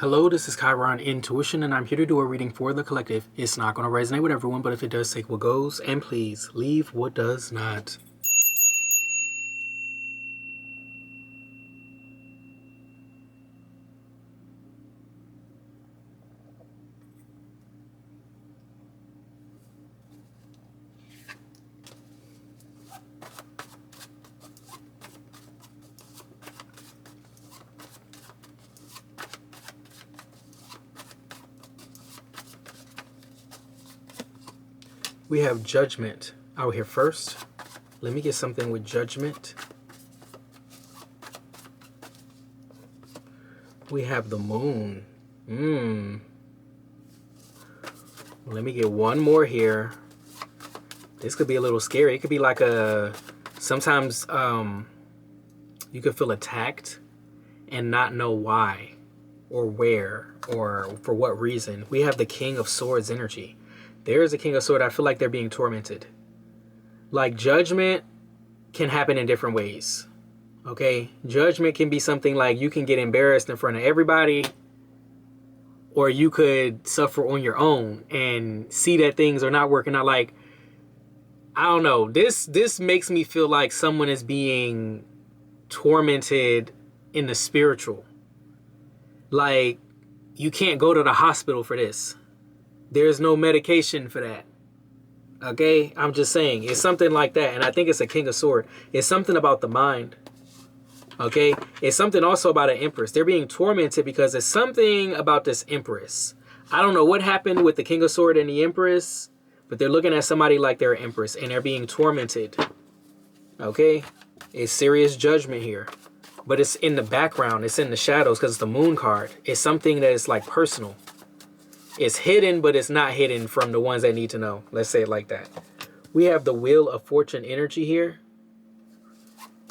Hello, this is Chiron Intuition, and I'm here to do a reading for the collective. It's not going to resonate with everyone, but if it does, take what goes, and please leave what does not. We have judgment out here first. Let me get something with judgment. We have the moon. Let me get one more here. This could be a little scary. It could be like sometimes you could feel attacked and not know why or where or for what reason. We have the King of Swords energy. There is a King of Swords. I feel like they're being tormented. Like judgment can happen in different ways. Okay? Judgment can be something like you can get embarrassed in front of everybody, or you could suffer on your own and see that things are not working out. Like, I don't know. This makes me feel like someone is being tormented in the spiritual. Like, you can't go to the hospital for this. There's no medication for that. Okay? I'm just saying. It's something like that. And I think it's a King of Swords. It's something about the mind. Okay? It's something also about an Empress. They're being tormented because it's something about this Empress. I don't know what happened with the King of Swords and the Empress, but they're looking at somebody like they're an Empress and they're being tormented. Okay? It's serious judgment here. But it's in the background. It's in the shadows because it's the Moon card. It's something that is like personal. It's hidden, but it's not hidden from the ones that need to know. Let's say it like that. We have the Wheel of Fortune energy here.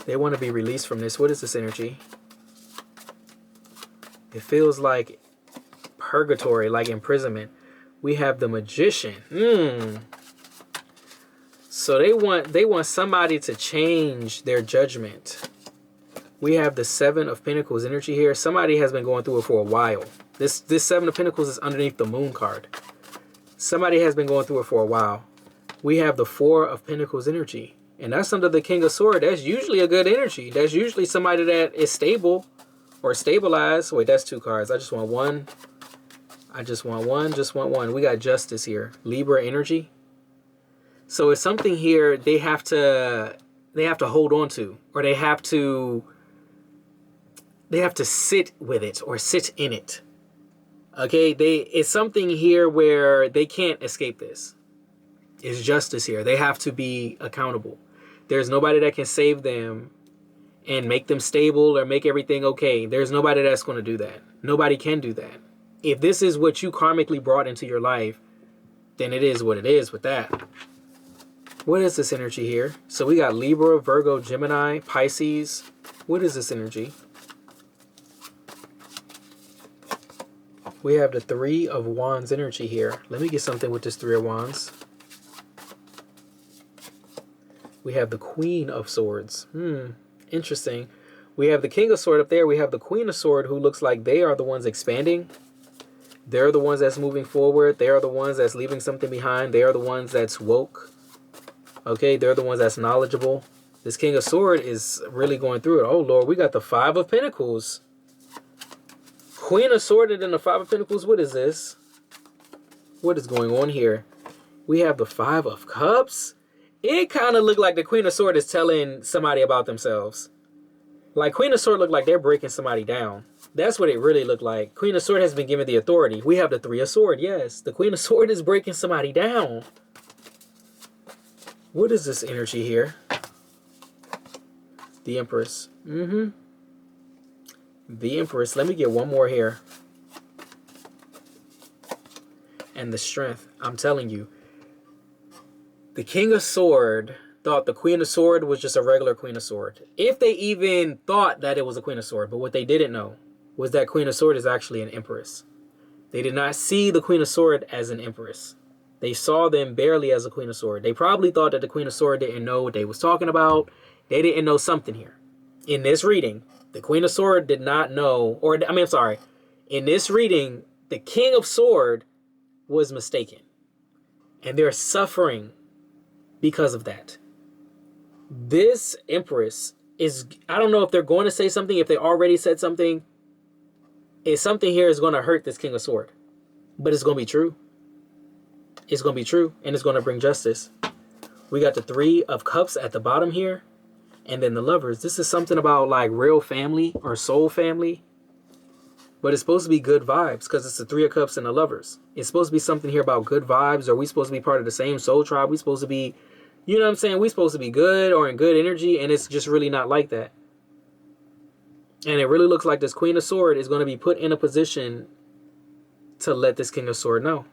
They want to be released from this. What is this energy? It feels like purgatory, like imprisonment. We have the Magician. So they want somebody to change their judgment. We have the Seven of Pentacles energy here. Somebody has been going through it for a while. This Seven of Pentacles is underneath the Moon card. Somebody has been going through it for a while. We have the Four of Pentacles energy. And that's under the King of Swords. That's usually a good energy. That's usually somebody that is stable or stabilized. Wait, that's two cards. I just want one. I just want one. Just want one. We got Justice here. Libra energy. So it's something here they have to hold on to, or they have to sit with it or sit in it. Okay, it's something here where they can't escape this. It's justice here. They have to be accountable. There's nobody that can save them and make them stable or make everything okay. There's nobody that's going to do that. Nobody can do that. If this is what you karmically brought into your life, then it is what it is with that. What is this energy here? So we got Libra, Virgo, Gemini, Pisces. What is this energy? We have the Three of Wands energy here. Let me get something with this Three of Wands. We have the Queen of Swords. Interesting. We have the King of Swords up there. We have the Queen of Swords, who looks like they are the ones expanding. They're the ones that's moving forward. They are the ones that's leaving something behind. They are the ones that's woke. Okay, they're the ones that's knowledgeable. This King of Swords is really going through it. Oh, Lord, we got the Five of Pentacles. Queen of Swords and then the Five of Pentacles. What is this? What is going on here? We have the Five of Cups. It kind of looked like the Queen of Swords is telling somebody about themselves. Like Queen of Swords looked like they're breaking somebody down. That's what it really looked like. Queen of Swords has been given the authority. We have the Three of Swords. Yes, the Queen of Swords is breaking somebody down. What is this energy here? The Empress. The Empress. Let me get one more here. And the Strength. I'm telling you. The King of Swords thought the Queen of Swords was just a regular Queen of Swords. If they even thought that it was a Queen of Swords. But what they didn't know was that Queen of Swords is actually an Empress. They did not see the Queen of Swords as an Empress. They saw them barely as a Queen of Swords. They probably thought that the Queen of Swords didn't know what they was talking about. They didn't know something here. In this reading, the Queen of Swords did not know, or I mean, I'm sorry. In this reading, the King of Sword was mistaken. And they're suffering because of that. This Empress is, I don't know if they're going to say something, if they already said something. Is something here is going to hurt this King of Sword. But it's going to be true. It's going to be true. And it's going to bring justice. We got the Three of Cups at the bottom here. And then the Lovers. This is something about like real family or soul family. But it's supposed to be good vibes because it's the Three of Cups and the Lovers. It's supposed to be something here about good vibes. Are we supposed to be part of the same soul tribe? We supposed to be, you know what I'm saying? We supposed to be good or in good energy. And it's just really not like that. And it really looks like this Queen of Sword is going to be put in a position to let this King of Sword know.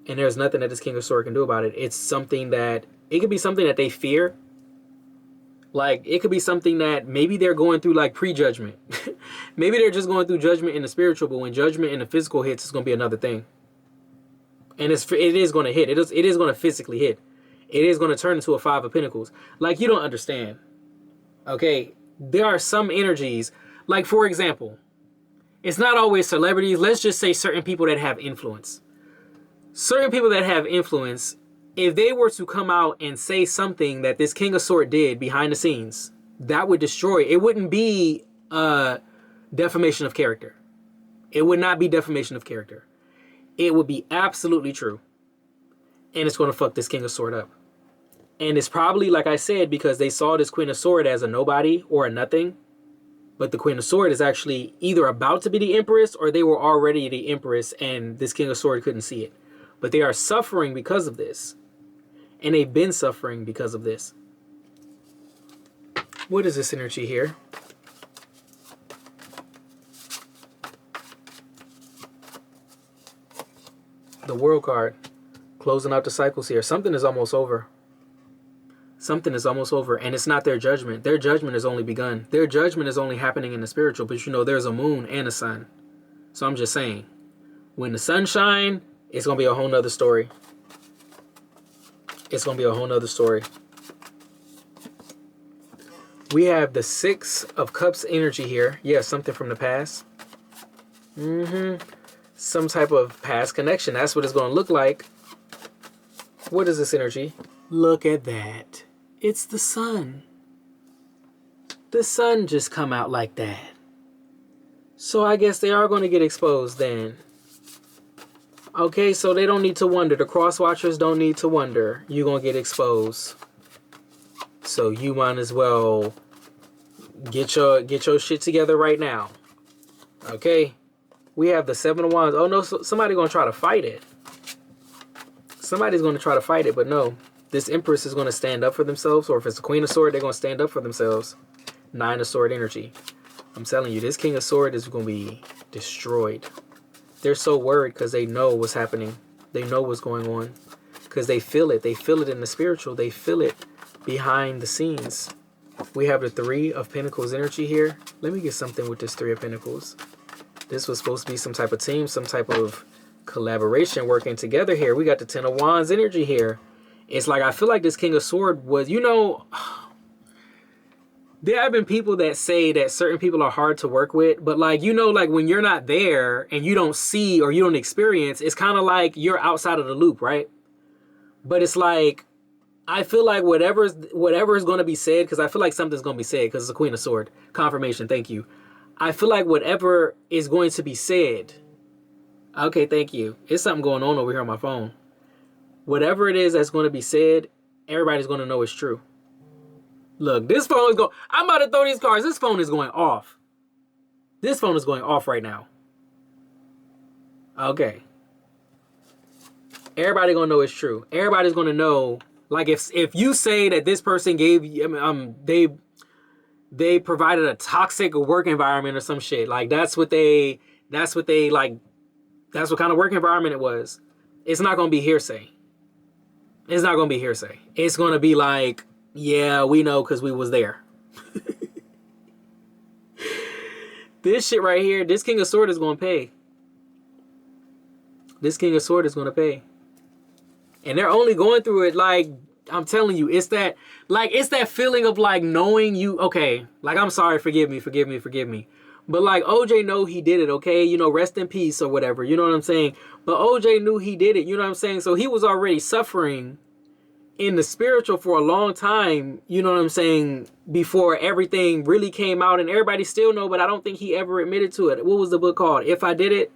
And there's nothing that this King of Sword can do about it. It's something that, it could be something that they fear. Like, it could be something that maybe they're going through like prejudgment. Maybe they're just going through judgment in the spiritual, but when judgment in the physical hits, it's going to be another thing. And it is going to hit. It is going to physically hit. It is going to turn into a Five of Pentacles. Like, you don't understand. Okay, there are some energies, like for example, it's not always celebrities. Let's just say certain people that have influence. Certain people that have influence, if they were to come out and say something that this King of Sword did behind the scenes, that would destroy. It wouldn't be defamation of character. It would not be defamation of character. It would be absolutely true. And it's going to fuck this King of Sword up. And it's probably, like I said, because they saw this Queen of Sword as a nobody or a nothing. But the Queen of Sword is actually either about to be the Empress or they were already the Empress and this King of Sword couldn't see it. But they are suffering because of this. And they've been suffering because of this. What is this energy here? The World card. Closing out the cycles here. Something is almost over. Something is almost over. And it's not their judgment. Their judgment has only begun. Their judgment is only happening in the spiritual. But you know, there's a moon and a sun. So I'm just saying. When the sun shines, it's going to be a whole nother story. It's going to be a whole nother story. We have the Six of Cups energy here. Yeah, something from the past. Some type of past connection. That's what it's going to look like. What is this energy? Look at that. It's the sun. The sun just come out like that. So I guess they are going to get exposed then. Okay, so they don't need to wonder. The cross watchers don't need to wonder. You're going to get exposed. So you might as well get your shit together right now. Okay? We have the Seven of Wands. Oh no, somebody's going to try to fight it. Somebody's going to try to fight it, but no. This Empress is going to stand up for themselves, or if it's the Queen of Sword, they're going to stand up for themselves. Nine of Sword energy. I'm telling you, this King of Sword is going to be destroyed. They're so worried because they know what's happening. They know what's going on. Because they feel it. They feel it in the spiritual. They feel it behind the scenes. We have the Three of Pentacles energy here. Let me get something with this Three of Pentacles. This was supposed to be some type of team, some type of collaboration working together here. We got the Ten of Wands energy here. It's like, I feel like this King of Sword was, you know, there have been people that say that certain people are hard to work with, but like, you know, like when you're not there and you don't see or you don't experience, it's kind of like you're outside of the loop, right? But it's like, I feel like whatever is going to be said, because I feel like something's going to be said because it's a Queen of Sword. Confirmation, thank you. I feel like whatever is going to be said, okay, thank you. It's something going on over here on my phone. Whatever it is that's going to be said, everybody's going to know it's true. Look, this phone is going... I'm about to throw these cards. This phone is going off. This phone is going off right now. Okay. Everybody going to know it's true. Everybody's going to know... Like, if you say that this person gave... they provided a toxic work environment or some shit. Like, that's what they... That's what kind of work environment it was. It's not going to be hearsay. It's not going to be hearsay. It's going to be like... Yeah, we know because we was there. This shit right here, this King of Sword is going to pay. This King of Sword is going to pay. And they're only going through it like, I'm telling you, it's that, like, it's that feeling of like knowing you, okay, like, I'm sorry, forgive me. But like OJ know he did it, okay? You know, rest in peace or whatever. You know what I'm saying? But OJ knew he did it. You know what I'm saying? So he was already suffering in the spiritual for a long time. You know what I'm saying? Before everything really came out, and everybody still know, but I don't think he ever admitted to it. What was the book called? If I Did It?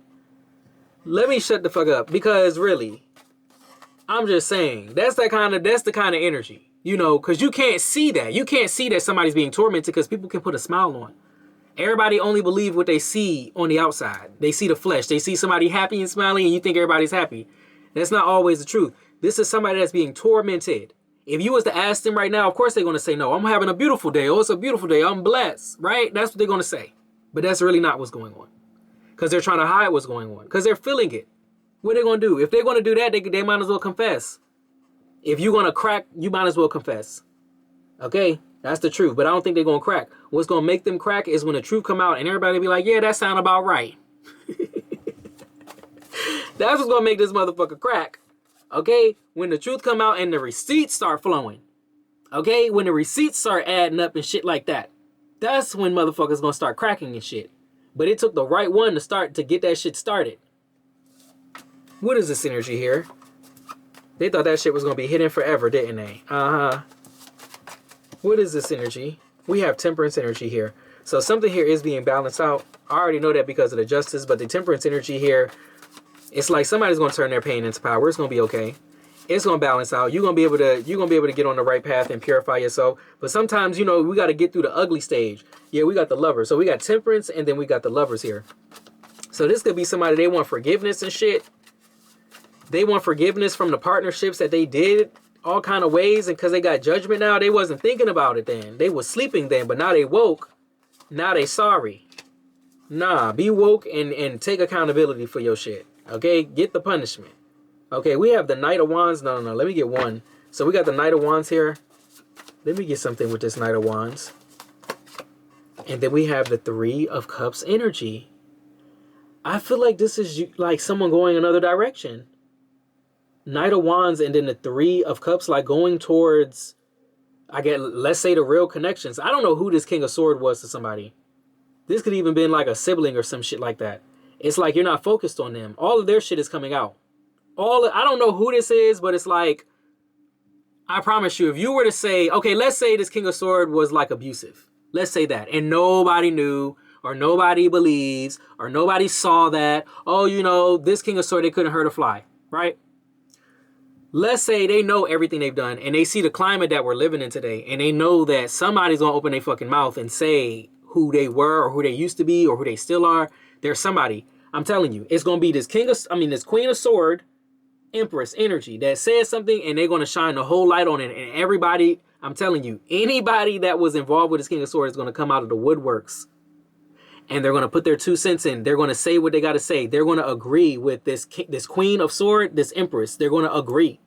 Let me shut the fuck up, because really, I'm just saying that's the kind of energy, you know, because you can't see that. You can't see that somebody's being tormented because people can put a smile on. Everybody only believe what they see on the outside. They see the flesh. They see somebody happy and smiling, and you think everybody's happy. That's not always the truth. This is somebody that's being tormented. If you was to ask them right now, of course they're going to say, no, I'm having a beautiful day. Oh, it's a beautiful day. I'm blessed, right? That's what they're going to say. But that's really not what's going on. Because they're trying to hide what's going on. Because they're feeling it. What are they going to do? If they're going to do that, they might as well confess. If you're going to crack, you might as well confess. Okay? That's the truth. But I don't think they're going to crack. What's going to make them crack is when the truth come out and everybody be like, yeah, that sound about right. That's what's going to make this motherfucker crack. Okay? When the truth come out and the receipts start flowing. Okay? When the receipts start adding up and shit like that. That's when motherfuckers going to start cracking and shit. But it took the right one to get that shit started. What is this energy here? They thought that shit was going to be hidden forever, didn't they? Uh-huh. What is this energy? We have temperance energy here. So something here is being balanced out. I already know that because of the justice, but the temperance energy here, it's like somebody's going to turn their pain into power. It's going to be okay. It's going to balance out. You're going to be able to get on the right path and purify yourself. But sometimes, you know, we got to get through the ugly stage. Yeah, we got the lovers. So we got temperance and then we got the lovers here. So this could be somebody, they want forgiveness and shit. They want forgiveness from the partnerships that they did all kind of ways, and because they got judgment now, they wasn't thinking about it then. They was sleeping then, but now they woke. Now they sorry. Nah, be woke and take accountability for your shit. Okay, get the punishment. Okay, we have the Knight of Wands. No, let me get one. So we got the Knight of Wands here. Let me get something with this Knight of Wands. And then we have the Three of Cups energy. I feel like this is like someone going another direction. Knight of Wands and then the Three of Cups, like going towards, I guess, let's say the real connections. I don't know who this King of Swords was to somebody. This could even been like a sibling or some shit like that. It's like you're not focused on them. All of their shit is coming out. I don't know who this is, but it's like, I promise you, if you were to say, okay, let's say this King of Swords was like abusive. Let's say that. And nobody knew, or nobody believes, or nobody saw that. Oh, you know, this King of Swords, they couldn't hurt a fly, right? Let's say they know everything they've done and they see the climate that we're living in today, and they know that somebody's going to open their fucking mouth and say who they were or who they used to be or who they still are. There's somebody. I'm telling you, it's going to be this this Queen of Swords, Empress energy that says something, and they're going to shine the whole light on it. And everybody, I'm telling you, anybody that was involved with this King of Swords is going to come out of the woodworks. And they're going to put their 2 cents in. They're going to say what they got to say. They're going to agree with this Queen of Swords, this Empress. They're going to agree.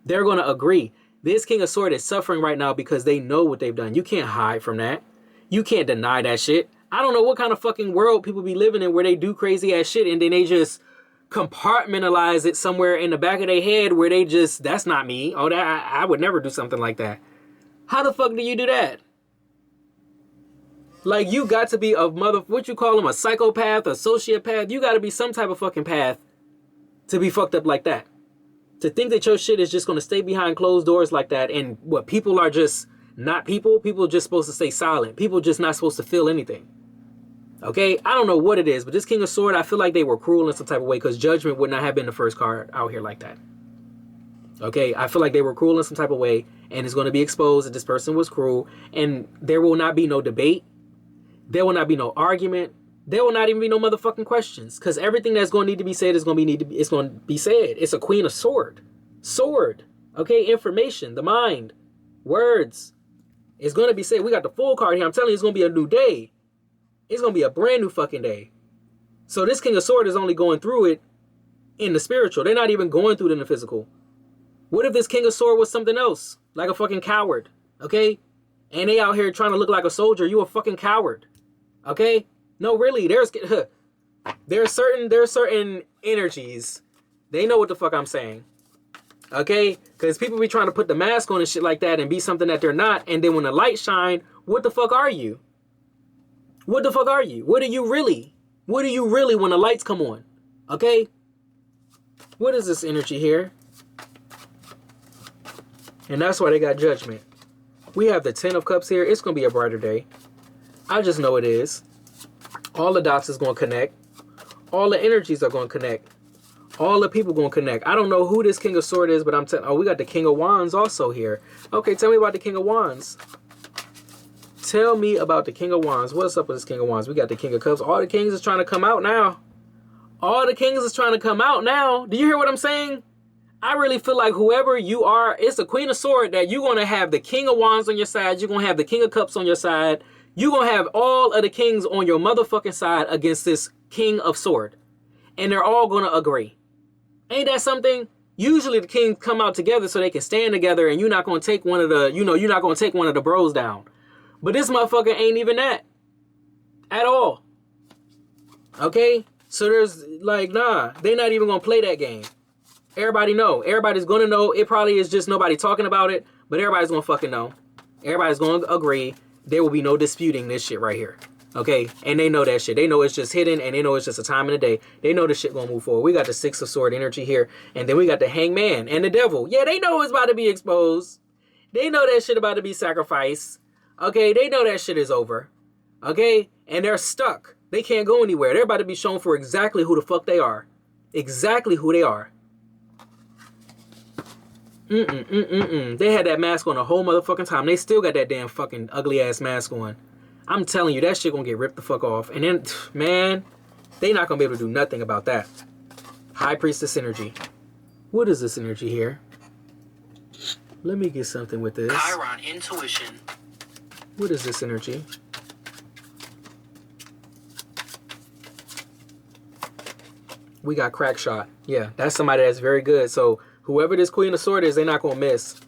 They're going to agree. This King of Swords is suffering right now because they know what they've done. You can't hide from that. You can't deny that shit. I don't know what kind of fucking world people be living in where they do crazy ass shit and then they just compartmentalize it somewhere in the back of their head where they just, that's not me. Oh, I would never do something like that. How the fuck do you do that? Like, you got to be a what you call them, a psychopath, a sociopath. You got to be some type of fucking path to be fucked up like that. To think that your shit is just going to stay behind closed doors like that, and what, people are just not people? People are just supposed to stay silent. People are just not supposed to feel anything. Okay? I don't know what it is, but this King of Swords, I feel like they were cruel in some type of way because Judgment would not have been the first card out here like that. Okay? I feel like they were cruel in some type of way, and it's going to be exposed that this person was cruel, and there will not be no debate. There will not be no argument. There will not even be no motherfucking questions. Because everything that's going to need to be said is going to be said. It's a Queen of Swords. Sword. Okay? Information. The mind. Words. It's going to be said. We got the full card here. I'm telling you, it's going to be a new day. It's going to be a brand new fucking day. So this King of Swords is only going through it in the spiritual. They're not even going through it in the physical. What if this King of Swords was something else? Like a fucking coward. Okay? And they out here trying to look like a soldier. You a fucking coward. Okay? No, really, there's certain energies. They know what the fuck I'm saying. Okay? Because people be trying to put the mask on and shit like that and be something that they're not. And then when the light shine, what the fuck are you? What the fuck are you? What are you really? What are you really when the lights come on? Okay? What is this energy here? And that's why they got judgment. We have the 10 of Cups here. It's going to be a brighter day. I just know it is. All the dots is going to connect. All the energies are going to connect. All the people going to connect. I don't know who this King of Swords is, but I'm telling... Oh, we got the King of Wands also here. Okay, tell me about the King of Wands. Tell me about the King of Wands. What's up with this King of Wands? We got the King of Cups. All the kings is trying to come out now. All the kings is trying to come out now. Do you hear what I'm saying? I really feel like whoever you are, it's the Queen of Swords that you're going to have the King of Wands on your side. You're going to have the King of Cups on your side. You're going to have all of the kings on your motherfucking side against this King of Swords. And they're all going to agree. Ain't that something? Usually the kings come out together so they can stand together and you're not going to take one of the, you're not going to take one of the bros down. But this motherfucker ain't even that. At all. Okay? So there's like, nah, they're not even going to play that game. Everybody know. Everybody's going to know. It probably is just nobody talking about it, but everybody's going to fucking know. Everybody's going to agree. There will be no disputing this shit right here. Okay? And they know that shit. They know it's just hidden, and they know it's just a time in the day. They know this shit going to move forward. We got the Six of Swords energy here, and then we got the Hangman and the Devil. Yeah, they know it's about to be exposed. They know that shit about to be sacrificed. Okay? They know that shit is over. Okay? And they're stuck. They can't go anywhere. They're about to be shown for exactly who the fuck they are. Exactly who they are. They had that mask on the whole motherfucking time. They still got that damn fucking ugly ass mask on. I'm telling you, that shit gonna get ripped the fuck off. And then, man, they not gonna be able to do nothing about that. High Priestess energy. What is this energy here? Let me get something with this. Chiron Intuition. What is this energy? We got Crack Shot. Yeah, that's somebody that's very good. So whoever this Queen of Swords is, they're not going to miss.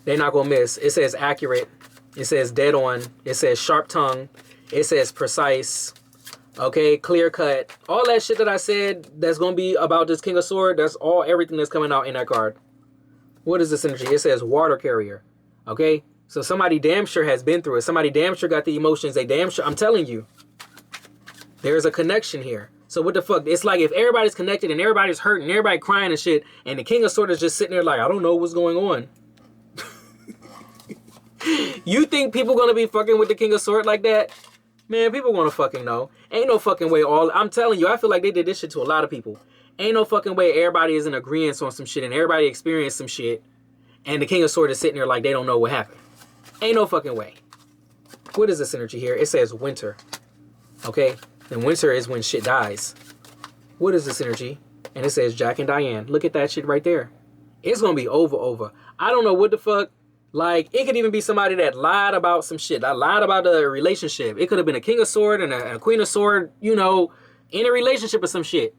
They're not going to miss. It says accurate. It says dead on. It says sharp tongue. It says precise. Okay, clear cut. All that shit that I said that's going to be about this King of Swords, that's all, everything that's coming out in that card. What is this energy? It says water carrier. Okay, so somebody damn sure has been through it. Somebody damn sure got the emotions. They damn sure, I'm telling you, there's a connection here. So what the fuck? It's like if everybody's connected and everybody's hurting and everybody crying and shit, and the King of Swords is just sitting there like, I don't know what's going on. You think people gonna be fucking with the King of Swords like that? Man, people gonna fucking know. Ain't no fucking way I'm telling you, I feel like they did this shit to a lot of people. Ain't no fucking way everybody is in agreement on some shit and everybody experienced some shit and the King of Swords is sitting there like they don't know what happened. Ain't no fucking way. What is this energy here? It says winter. Okay? And winter is when shit dies. What is this energy? And it says Jack and Diane. Look at that shit right there. It's gonna be over. I don't know what the fuck. Like, it could even be somebody that lied about some shit. That lied about the relationship. It could have been a King of Swords and a Queen of Swords, in a relationship or some shit.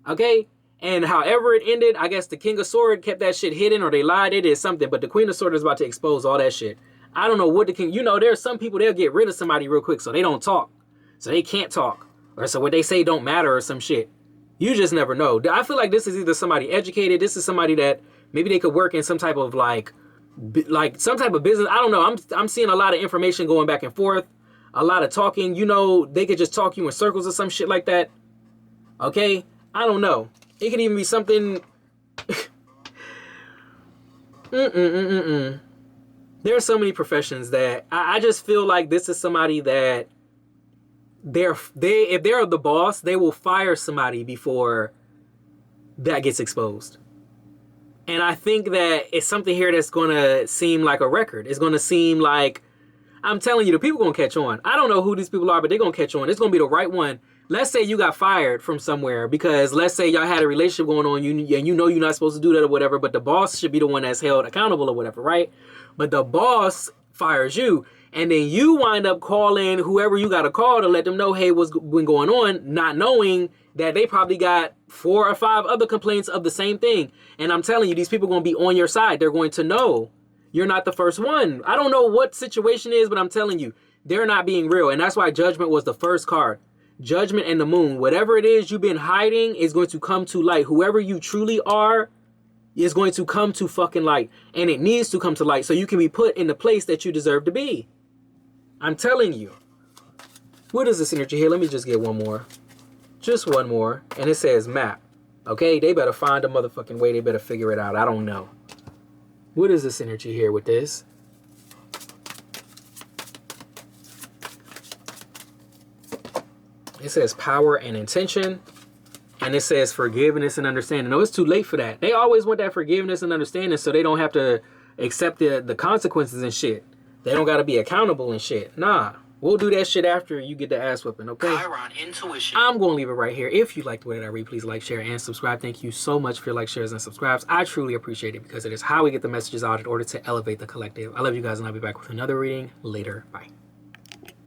Okay? And however it ended, I guess the King of Swords kept that shit hidden or they lied. It is something. But the Queen of Swords is about to expose all that shit. I don't know what the King... there's some people, they'll get rid of somebody real quick so they don't talk. So they can't talk. Or so what they say don't matter or some shit. You just never know. I feel like this is either somebody educated. This is somebody that maybe they could work in some type of like some type of business. I don't know. I'm seeing a lot of information going back and forth. A lot of talking. They could just talk you in circles or some shit like that. Okay? I don't know. It could even be something... There are so many professions that I just feel like this is somebody that if they're the boss, they will fire somebody before that gets exposed. And I think that it's something here that's going to seem like a record. It's going to seem like, I'm telling you, the people going to catch on. I don't know who these people are, but they're going to catch on. It's going to be the right one. Let's say you got fired from somewhere because let's say y'all had a relationship going on and you're not supposed to do that or whatever, but the boss should be the one that's held accountable or whatever, right? But the boss fires you. And then you wind up calling whoever you got to call to let them know, hey, what's been going on, not knowing that they probably got 4 or 5 other complaints of the same thing. And I'm telling you, these people are going to be on your side. They're going to know you're not the first one. I don't know what situation is, but I'm telling you, they're not being real. And that's why Judgment was the first card. Judgment and the Moon. Whatever it is you've been hiding is going to come to light. Whoever you truly are is going to come to fucking light. And it needs to come to light so you can be put in the place that you deserve to be. I'm telling you. What is this energy here? Let me just get one more. Just one more. And it says map. Okay, they better find a motherfucking way. They better figure it out. I don't know. What is this energy here with this? It says power and intention. And it says forgiveness and understanding. No, it's too late for that. They always want that forgiveness and understanding so they don't have to accept the consequences and shit. They don't got to be accountable and shit. Nah, we'll do that shit after you get the ass whipping, okay? Chiron Intuition. I'm going to leave it right here. If you like the way that I read, please like, share, and subscribe. Thank you so much for your likes, shares, and subscribes. I truly appreciate it because it is how we get the messages out in order to elevate the collective. I love you guys, and I'll be back with another reading later. Bye.